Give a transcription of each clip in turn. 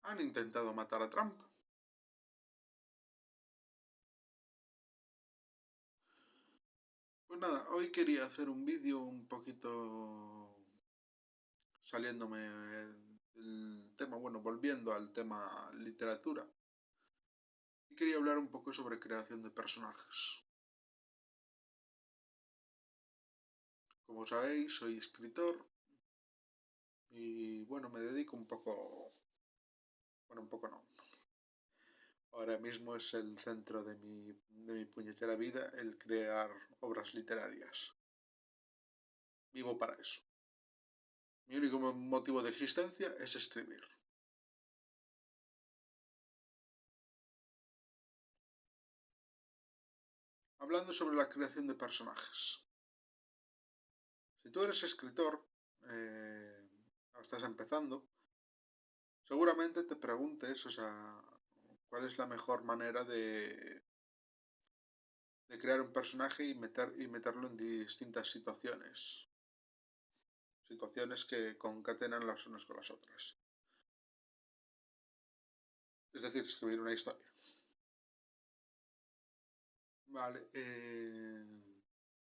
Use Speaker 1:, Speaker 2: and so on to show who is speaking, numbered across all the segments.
Speaker 1: Han intentado matar a Trump. Pues nada, hoy quería hacer un vídeo un poquito saliéndome del tema, bueno, volviendo al tema literatura. Y quería hablar un poco sobre creación de personajes. Como sabéis, soy escritor y bueno, me dedico un poco, bueno, un poco no. Ahora mismo es el centro de mi puñetera vida el crear obras literarias. Vivo para eso. Mi único motivo de existencia es escribir. Hablando sobre la creación de personajes. Si tú eres escritor, o estás empezando, seguramente te preguntes, o sea, cuál es la mejor manera de crear un personaje y meterlo en distintas situaciones. Situaciones que concatenan las unas con las otras. Es decir, escribir una historia. Vale.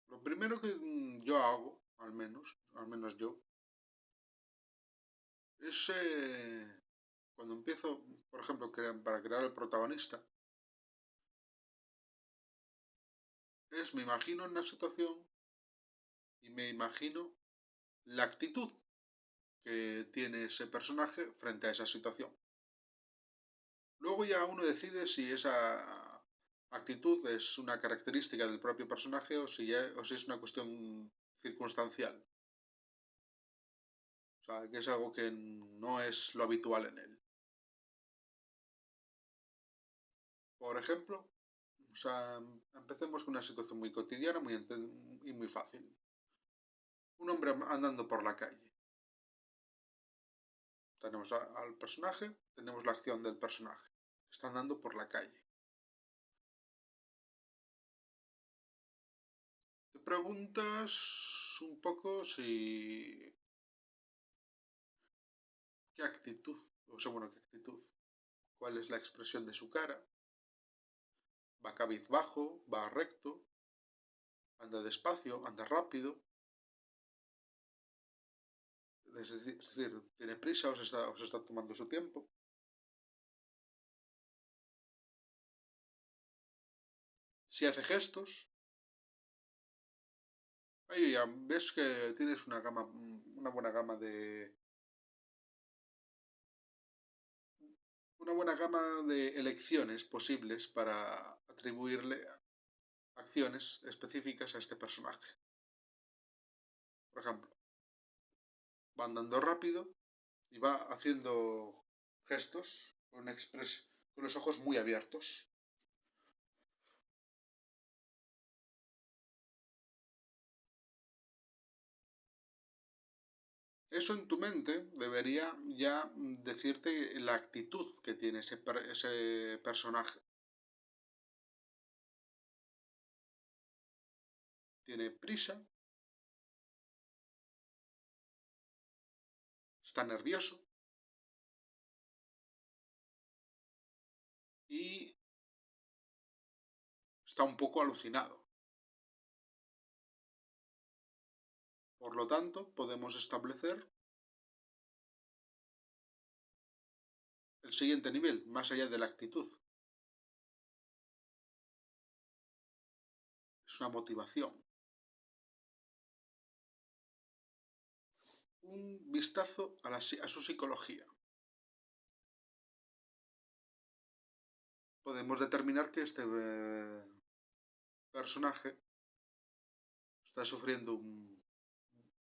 Speaker 1: Lo primero que yo hago, al menos yo, es cuando empiezo, por ejemplo, para crear el protagonista, me imagino en una situación y me imagino la actitud que tiene ese personaje frente a esa situación. Luego ya uno decide si esa actitud es una característica del propio personaje o si es una cuestión circunstancial. O sea, que es algo que no es lo habitual en él. Por ejemplo, o sea, empecemos con una situación muy cotidiana y muy fácil. Un hombre andando por la calle. Tenemos al personaje, tenemos la acción del personaje. Está andando por la calle. Te preguntas un poco si... ¿Qué actitud? O sea, bueno, ¿qué actitud? ¿Cuál es la expresión de su cara? ¿Va cabizbajo? ¿Va recto? ¿Anda despacio? ¿Anda rápido? Es decir, ¿tiene prisa o se está tomando su tiempo? Si hace gestos, ahí ya ves que tienes una buena gama de elecciones posibles para atribuirle acciones específicas a este personaje. Por ejemplo, va andando rápido y va haciendo gestos con los ojos muy abiertos. Eso en tu mente debería ya decirte la actitud que tiene ese personaje. Tiene prisa, está nervioso y está un poco alucinado. Por lo tanto, podemos establecer el siguiente nivel, más allá de la actitud. Es una motivación. Un vistazo a su psicología. Podemos determinar que este personaje está sufriendo un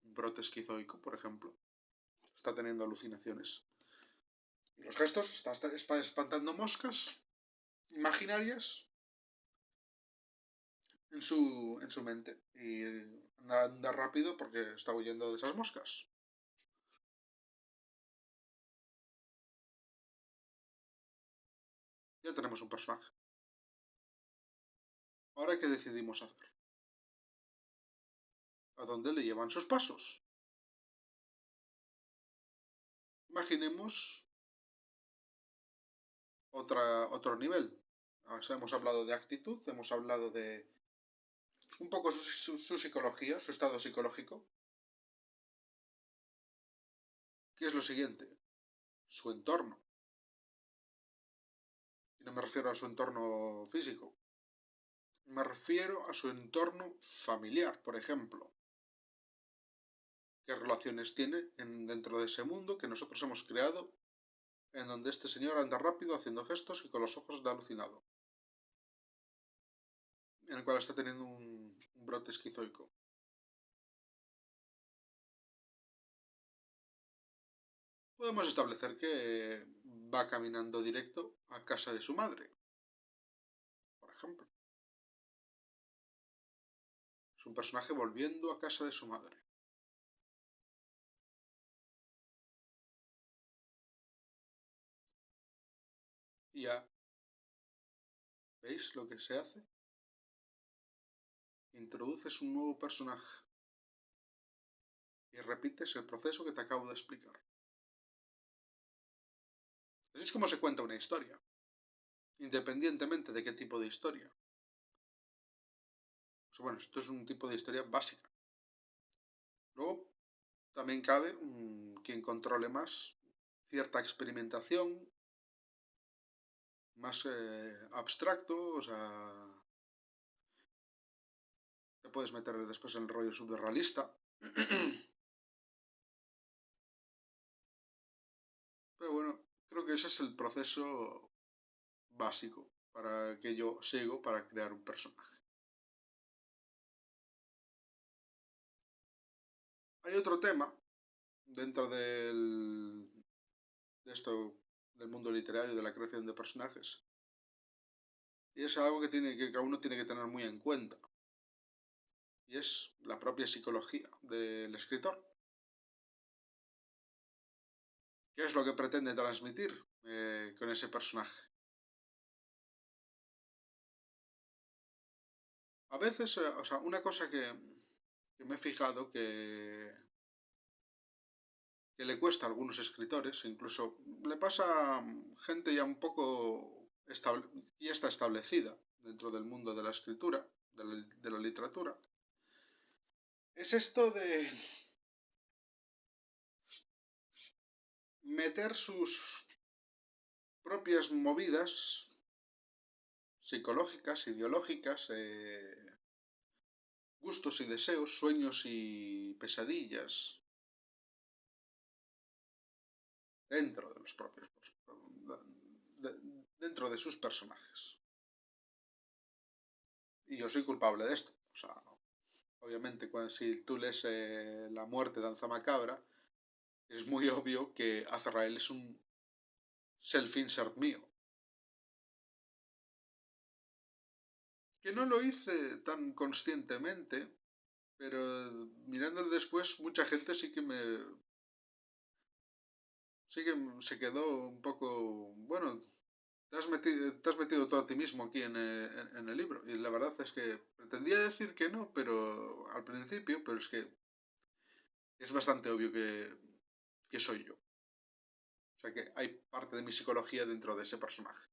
Speaker 1: brote esquizoico, por ejemplo. Está teniendo alucinaciones. Y los gestos, está espantando moscas imaginarias en su mente. Y anda rápido porque está huyendo de esas moscas. Ya tenemos un personaje. Ahora, ¿qué decidimos hacer? ¿A dónde le llevan sus pasos? Imaginemos otro nivel. O sea, hemos hablado de actitud, hemos hablado de un poco su psicología, su estado psicológico. ¿Qué es lo siguiente? Su entorno. Y no me refiero a su entorno físico. Me refiero a su entorno familiar, por ejemplo. ¿Qué relaciones tiene dentro de ese mundo que nosotros hemos creado, en donde este señor anda rápido haciendo gestos y con los ojos de alucinado? En el cual está teniendo un brote esquizoico. Podemos establecer que va caminando directo a casa de su madre, por ejemplo. Es un personaje volviendo a casa de su madre. Y ya, ¿veis lo que se hace? Introduces un nuevo personaje y repites el proceso que te acabo de explicar. Así es como se cuenta una historia, independientemente de qué tipo de historia. Pues bueno, esto es un tipo de historia básica. Luego, también cabe quien controle más cierta experimentación, más abstracto, o sea, te puedes meter después en el rollo surrealista. Pero bueno, creo que ese es el proceso básico para que yo sigo para crear un personaje. Hay otro tema dentro de esto del mundo literario, de la creación de personajes, y es algo que uno tiene que tener muy en cuenta, y es la propia psicología del escritor. ¿Qué es lo que pretende transmitir con ese personaje? A veces, o sea, una cosa que me he fijado que le cuesta a algunos escritores, incluso le pasa a gente ya un poco ya está establecida dentro del mundo de la escritura, de la literatura, es esto de meter sus propias movidas psicológicas, ideológicas, gustos y deseos, sueños y pesadillas dentro de los propios, dentro de sus personajes. Y yo soy culpable de esto. O sea, obviamente, si tú lees La muerte danza macabra, es muy obvio que Azrael es un self-insert mío. Que no lo hice tan conscientemente, pero mirándolo después, mucha gente sí que se quedó un poco, bueno, te has metido todo a ti mismo aquí en el libro. Y la verdad es que pretendía decir que no, pero al principio, pero es que es bastante obvio que soy yo. O sea que hay parte de mi psicología dentro de ese personaje.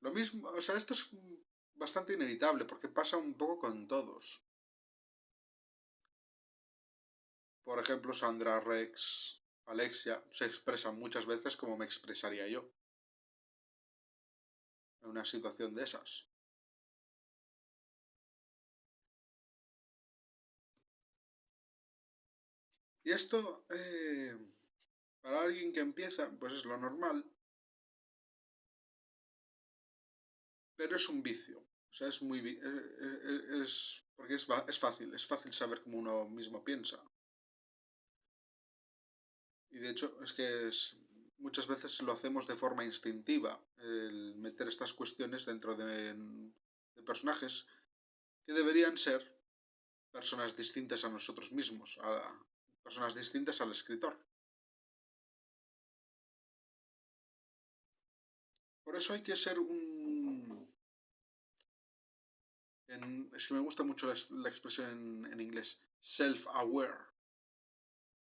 Speaker 1: Lo mismo, o sea, esto es bastante inevitable porque pasa un poco con todos. Por ejemplo, Sandra, Rex, Alexia se expresan muchas veces como me expresaría yo en una situación de esas. Y esto, para alguien que empieza, pues es lo normal, pero es un vicio. O sea, es muy... porque es fácil saber cómo uno mismo piensa. Y de hecho, muchas veces lo hacemos de forma instintiva, el meter estas cuestiones dentro de personajes que deberían ser personas distintas a nosotros mismos, a personas distintas al escritor. Por eso hay que ser es que me gusta mucho la expresión en inglés, self-aware.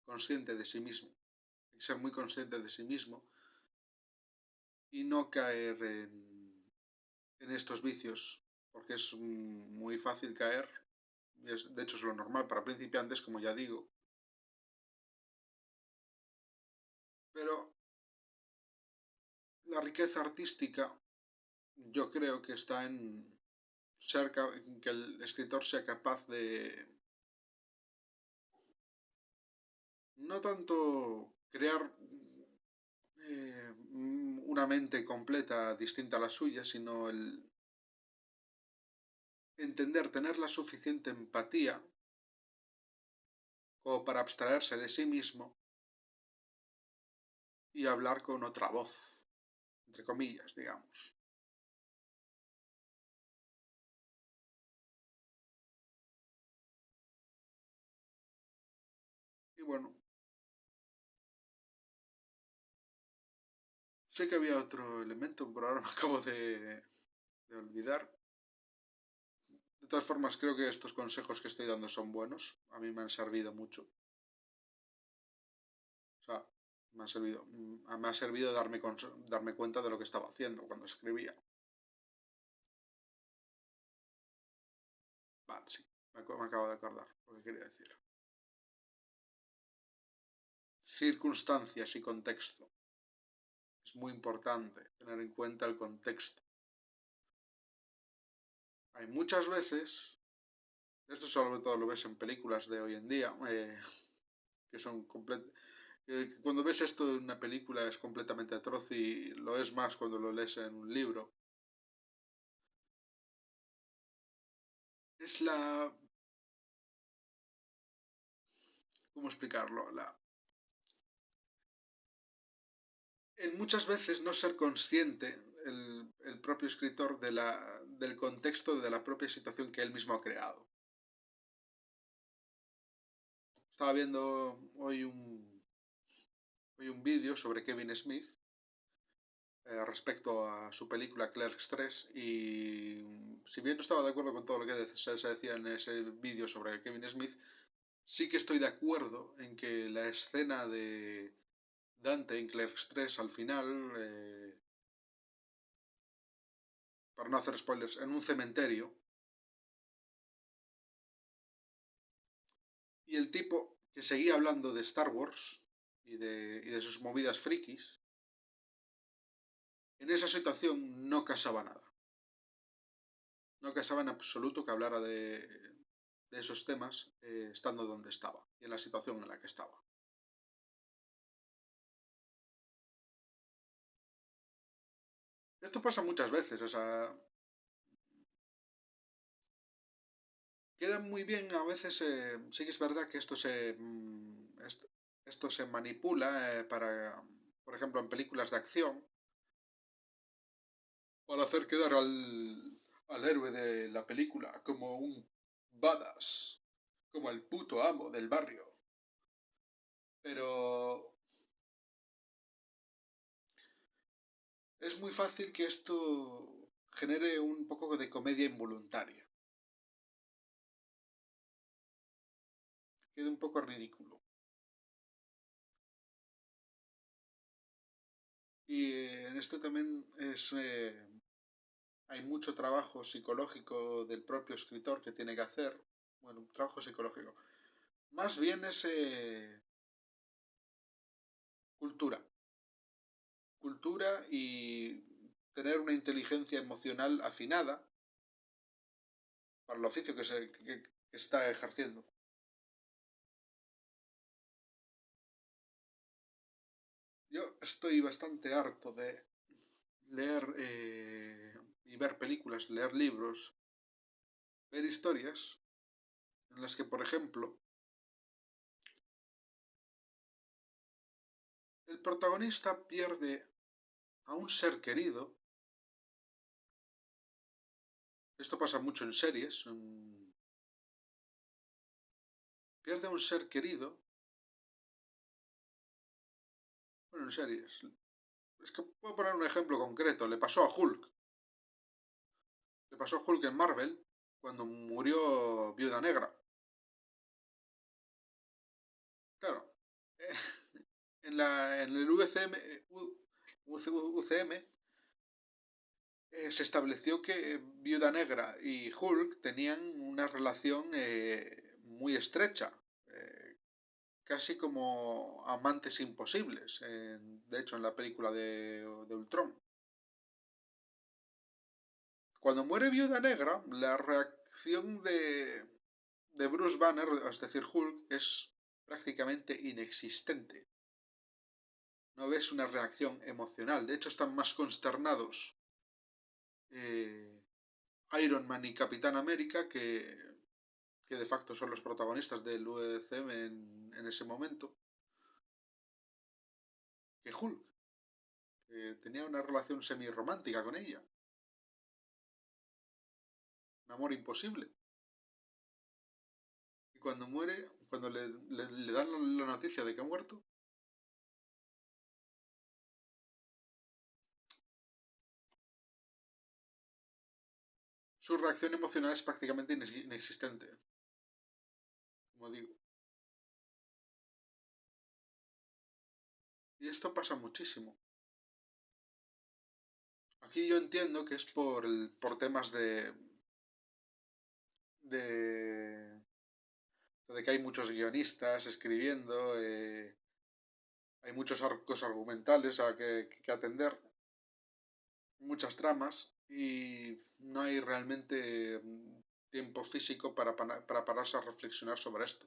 Speaker 1: consciente de sí mismo. Hay que ser muy consciente de sí mismo y no caer en estos vicios, porque es muy fácil caer. De hecho, es lo normal para principiantes, como ya digo. Pero la riqueza artística yo creo que está en que el escritor sea capaz de no tanto crear una mente completa distinta a la suya, sino el entender, tener la suficiente empatía como para abstraerse de sí mismo y hablar con otra voz, entre comillas, digamos. Y bueno, sé que había otro elemento, pero ahora me acabo de olvidar. De todas formas, creo que estos consejos que estoy dando son buenos. A mí me han servido mucho. O sea, me ha servido darme cuenta de lo que estaba haciendo cuando escribía. Vale, sí, me acabo de acordar lo que quería decir. Circunstancias y contexto. Es muy importante tener en cuenta el contexto. Hay muchas veces, esto sobre todo lo ves en películas de hoy en día, que son cuando ves esto en una película es completamente atroz y lo es más cuando lo lees en un libro. Es la... ¿Cómo explicarlo? En muchas veces no ser consciente el propio escritor del contexto de la propia situación que él mismo ha creado. Estaba viendo hoy un vídeo sobre Kevin Smith respecto a su película Clerks 3 y si bien no estaba de acuerdo con todo lo que se decía en ese vídeo sobre Kevin Smith, sí que estoy de acuerdo en que la escena de Dante en Clerks 3 al final, para no hacer spoilers, en un cementerio, y el tipo que seguía hablando de Star Wars y de sus movidas frikis, en esa situación no casaba nada. No casaba en absoluto que hablara de esos temas estando donde estaba y en la situación en la que estaba. Esto pasa muchas veces, o sea, queda muy bien a veces, sí que es verdad que esto se manipula para, por ejemplo, en películas de acción, para hacer quedar al héroe de la película como un badass, como el puto amo del barrio. Pero es muy fácil que esto genere un poco de comedia involuntaria. Quede un poco ridículo. Y en esto también hay mucho trabajo psicológico del propio escritor que tiene que hacer. Bueno, un trabajo psicológico. Más bien es cultura. Cultura y tener una inteligencia emocional afinada para el oficio que está ejerciendo. Yo estoy bastante harto de leer y ver películas, leer libros, ver historias en las que, por ejemplo, el protagonista pierde a un ser querido. Esto pasa mucho en series. Pierde a un ser querido. Bueno, en series. Es que puedo poner un ejemplo concreto. Le pasó a Hulk. Le pasó a Hulk en Marvel cuando murió Viuda Negra. Claro. en el UCM se estableció que Viuda Negra y Hulk tenían una relación muy estrecha, casi como amantes imposibles, de hecho en la película de Ultron. Cuando muere Viuda Negra, la reacción de Bruce Banner, es decir, Hulk, es prácticamente inexistente. No ves una reacción emocional, de hecho están más consternados eh, Iron Man y Capitán América, que de facto son los protagonistas del UCM en ese momento, que Hulk, que tenía una relación semi-romántica con ella. Un amor imposible. Y cuando muere, cuando le dan la noticia de que ha muerto, su reacción emocional es prácticamente inexistente. Como digo. Y esto pasa muchísimo. Aquí yo entiendo que es por temas de, de que hay muchos guionistas escribiendo, hay muchos arcos argumentales que atender, muchas tramas, y no hay realmente tiempo físico para pararse a reflexionar sobre esto.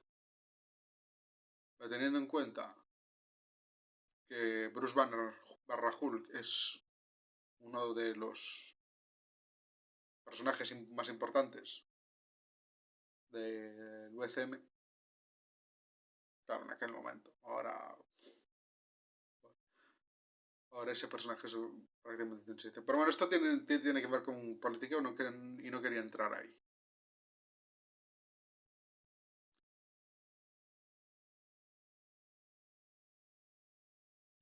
Speaker 1: Pero teniendo en cuenta que Bruce Banner barra Hulk es uno de los personajes más importantes del UCM, claro, en aquel momento. Ahora ese personaje es prácticamente inexistente. Pero bueno, esto tiene que ver con política y no quería entrar ahí.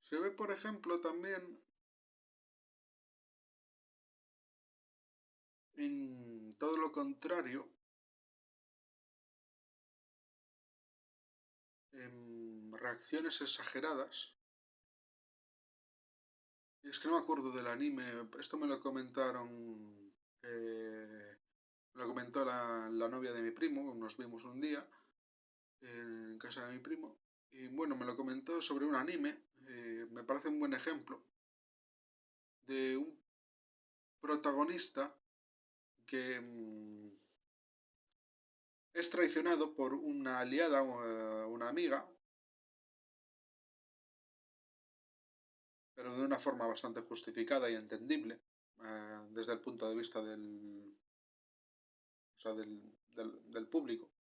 Speaker 1: Se ve, por ejemplo, también en todo lo contrario, en reacciones exageradas. Es que no me acuerdo del anime, esto me lo comentaron, me lo comentó la novia de mi primo, nos vimos un día en casa de mi primo, y bueno, me lo comentó sobre un anime, me parece un buen ejemplo de un protagonista que es traicionado por una aliada, una amiga, pero de una forma bastante justificada y entendible, desde el punto de vista o sea, del público.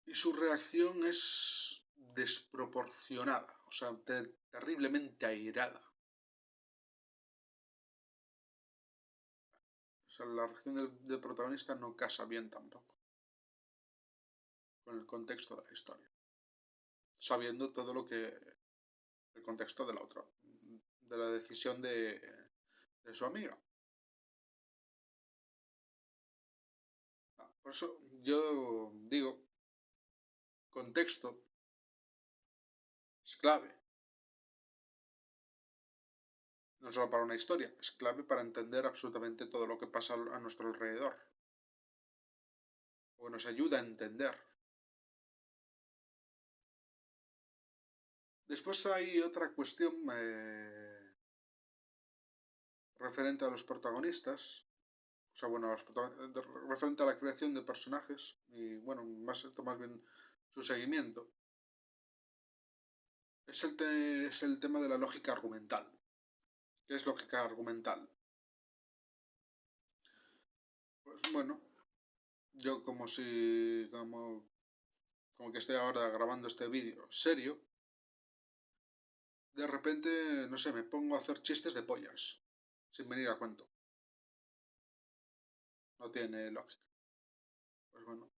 Speaker 1: Y su reacción es desproporcionada, o sea, terriblemente airada. O sea, la reacción del protagonista no casa bien tampoco con el contexto de la historia, sabiendo todo lo que el contexto de la otra, de la decisión de su amiga. Por eso yo digo, contexto es clave, no solo para una historia, es clave para entender absolutamente todo lo que pasa a nuestro alrededor, o nos ayuda a entender. Después hay otra cuestión referente a los protagonistas, o sea, bueno, referente a la creación de personajes y, bueno, más bien su seguimiento, es el tema de la lógica argumental. ¿Qué es lógica argumental? Pues bueno, yo como que estoy ahora grabando este vídeo serio, de repente, no sé, me pongo a hacer chistes de pollas, sin venir a cuento. No tiene lógica. Pues bueno,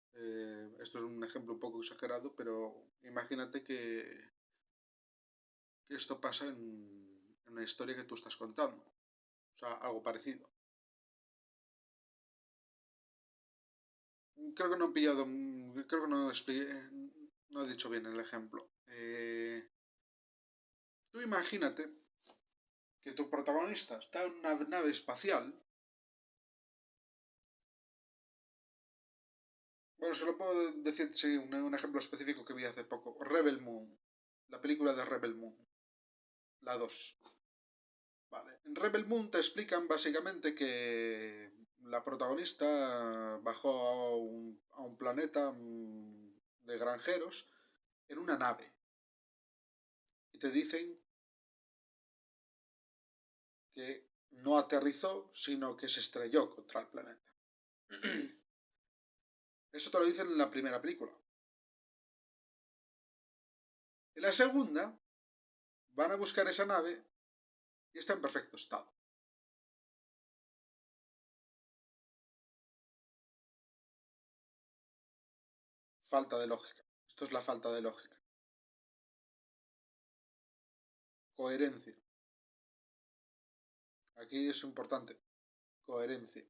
Speaker 1: esto es un ejemplo un poco exagerado, pero imagínate que esto pasa en una historia que tú estás contando. O sea, algo parecido. Creo que no he pillado, creo que no expliqué, No he dicho bien el ejemplo. Tú imagínate que tu protagonista está en una nave espacial. Bueno, se lo puedo decir, sí, un ejemplo específico que vi hace poco. Rebel Moon. La película de Rebel Moon. La 2. Vale. En Rebel Moon te explican básicamente que la protagonista bajó a un planeta de granjeros en una nave. Y te dicen que no aterrizó, sino que se estrelló contra el planeta. Eso te lo dicen en la primera película. En la segunda, van a buscar esa nave y está en perfecto estado. Falta de lógica. Esto es la falta de lógica. Coherencia. Aquí es importante. Coherencia.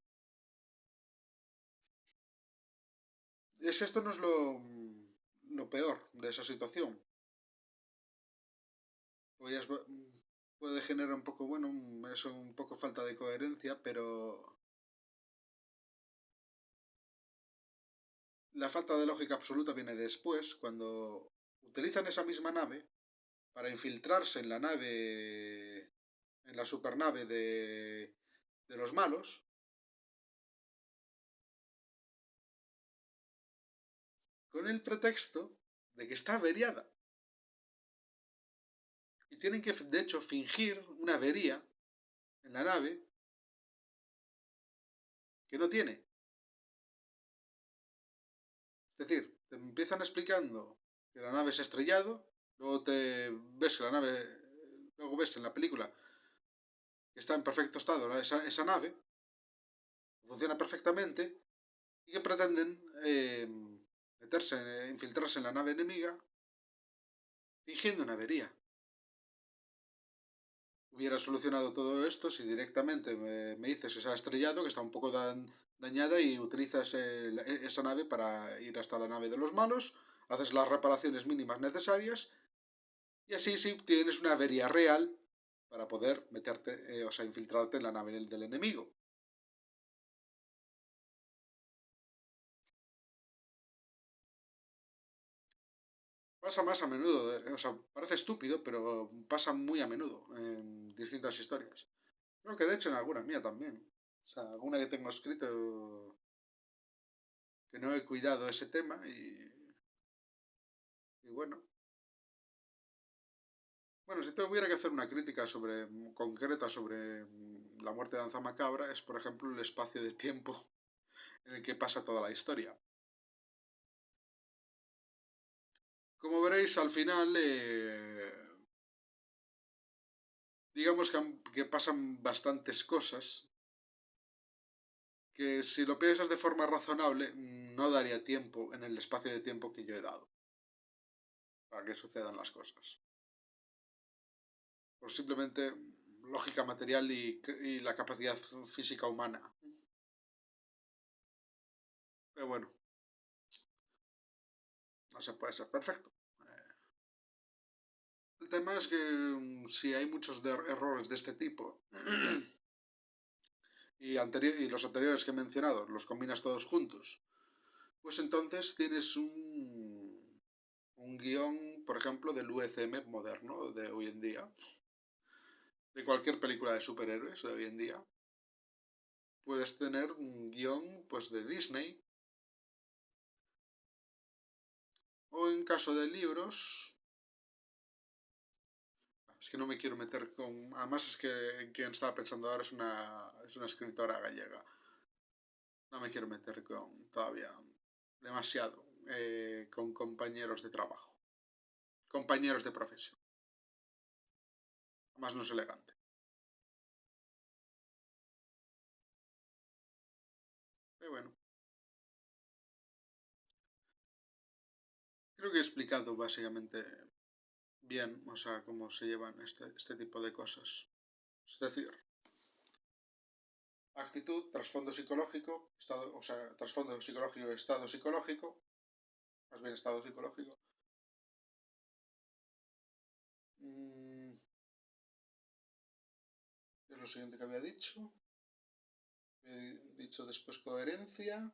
Speaker 1: Es que esto no es lo peor de esa situación. Pues puede generar un poco, bueno, eso un poco falta de coherencia, pero la falta de lógica absoluta viene después, cuando utilizan esa misma nave para infiltrarse en la nave, en la supernave de los malos, con el pretexto de que está averiada. Y tienen que, de hecho, fingir una avería en la nave que no tiene. Es decir, te empiezan explicando que la nave se ha estrellado, luego te ves que la nave, luego ves en la película que está en perfecto estado, ¿no? esa nave, funciona perfectamente y que pretenden meterse, infiltrarse en la nave enemiga fingiendo una avería. Hubiera solucionado todo esto si directamente me dices que se ha estrellado, que está un poco dañada y utilizas esa nave para ir hasta la nave de los malos, haces las reparaciones mínimas necesarias y así sí tienes una avería real para poder meterte, o sea, infiltrarte en la nave del enemigo. Pasa más a menudo, o sea, parece estúpido, pero pasa muy a menudo en distintas historias. Creo que de hecho en alguna mía también. O sea, alguna que tengo escrito que no he cuidado ese tema y bueno. Bueno, si tuviera que hacer una crítica concreta sobre la muerte de Danza Macabra, es por ejemplo el espacio de tiempo en el que pasa toda la historia. Como veréis, al final, digamos que pasan bastantes cosas que si lo piensas de forma razonable, no daría tiempo en el espacio de tiempo que yo he dado para que sucedan las cosas. Por simplemente lógica material y la capacidad física humana. Pero bueno, no se puede ser perfecto. El tema es que si hay muchos errores de este tipo y los anteriores que he mencionado los combinas todos juntos, pues entonces tienes un guión, por ejemplo, del UCM moderno de hoy en día, de cualquier película de superhéroes de hoy en día. Puedes tener un guión pues de Disney o en caso de libros. Es que no me quiero meter con... Además es que quien estaba pensando ahora es una escritora gallega. No me quiero meter con todavía demasiado con compañeros de trabajo, compañeros de profesión. Además no es elegante. Pero bueno, creo que he explicado básicamente bien, o sea, cómo se llevan este tipo de cosas. Es decir, actitud, trasfondo psicológico, estado, o sea, trasfondo psicológico, estado psicológico, más bien estado psicológico, Mm, es lo siguiente que había dicho. He dicho después coherencia.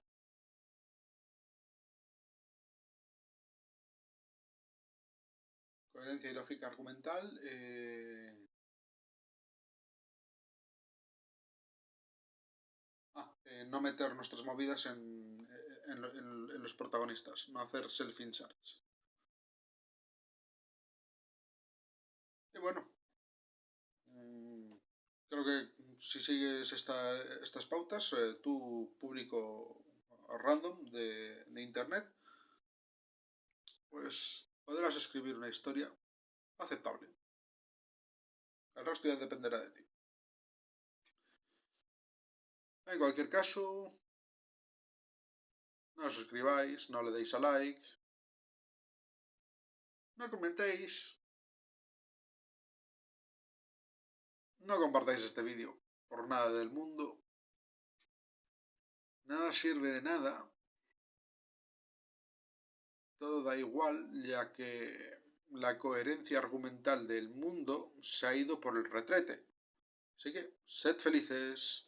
Speaker 1: Coherencia y lógica argumental. No meter nuestras movidas en los protagonistas. No hacer self-inserts. Y bueno, creo que si sigues estas pautas, tu público random de internet, pues podrás escribir una historia aceptable. El resto ya dependerá de ti. En cualquier caso, no os suscribáis, no le deis a like, no comentéis, no compartáis este vídeo por nada del mundo. Nada sirve de nada. Todo da igual, ya que la coherencia argumental del mundo se ha ido por el retrete. Así que, sed felices.